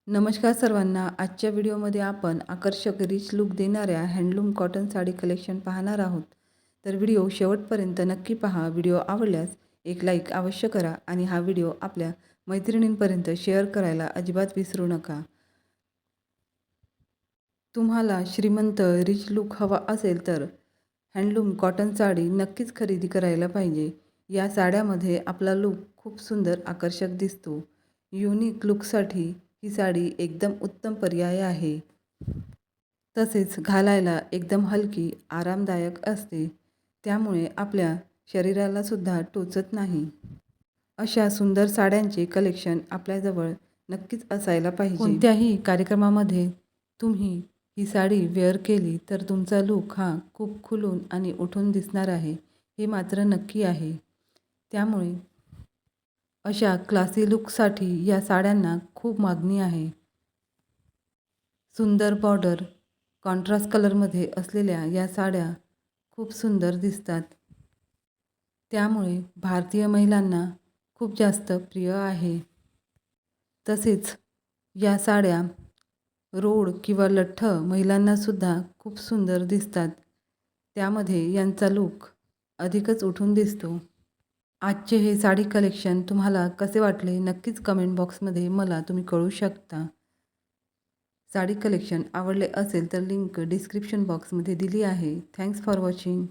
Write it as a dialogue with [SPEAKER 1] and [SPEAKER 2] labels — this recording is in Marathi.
[SPEAKER 1] नमस्कार सर्वांना. आजच्या व्हिडिओमध्ये आपण आकर्षक रिच लुक देणाऱ्या हँडलूम कॉटन साडी कलेक्शन पाहणार आहोत. तर व्हिडिओ शेवटपर्यंत नक्की पहा. व्हिडिओ आवडल्यास एक लाईक अवश्य करा आणि हा व्हिडिओ आपल्या मैत्रिणींपर्यंत शेअर करायला अजिबात विसरू नका. तुम्हाला श्रीमंत रिच लुक हवा असेल तर हँडलूम कॉटन साडी नक्कीच खरेदी करायला पाहिजे. या साड्यामध्ये आपला लुक खूप सुंदर आकर्षक दिसतो. युनिक लुकसाठी ही साडी एकदम उत्तम पर्याय आहे. तसेच घालायला एकदम हलकी, आरामदायक असते. त्यामुळे आपल्या शरीराला सुद्धा टोचत नाही. अशा सुंदर साड्यांचे कलेक्शन आपल्याजवळ नक्कीच असायला पाहिजे. कोणत्याही कार्यक्रमामध्ये तुम्ही ही साडी वेअर केली तर तुमचा लुक हा खूप खुलून आणि उठून दिसणार आहे, हे मात्र नक्की आहे. त्यामुळे अशा क्लासी लुकसाठी या साड्यांना खूप मागणी आहे. सुंदर बॉर्डर, कॉन्ट्रास्ट कलरमध्ये असलेल्या या साड्या खूप सुंदर दिसतात. त्यामुळे भारतीय महिलांना खूप जास्त प्रिय आहे. तसेच या साड्या रोड किंवा लठ्ठ महिलांनासुद्धा खूप सुंदर दिसतात. त्यामध्ये यांचा लूक अधिकच उठून दिसतो. आजचे हे साडी कलेक्शन तुम्हाला कसे वाटले नक्कीच कमेंट बॉक्समध्ये मला तुम्ही कळवू शकता. साडी कलेक्शन आवडले असेल तर लिंक डिस्क्रिप्शन बॉक्समध्ये दिली आहे. Thanks for watching.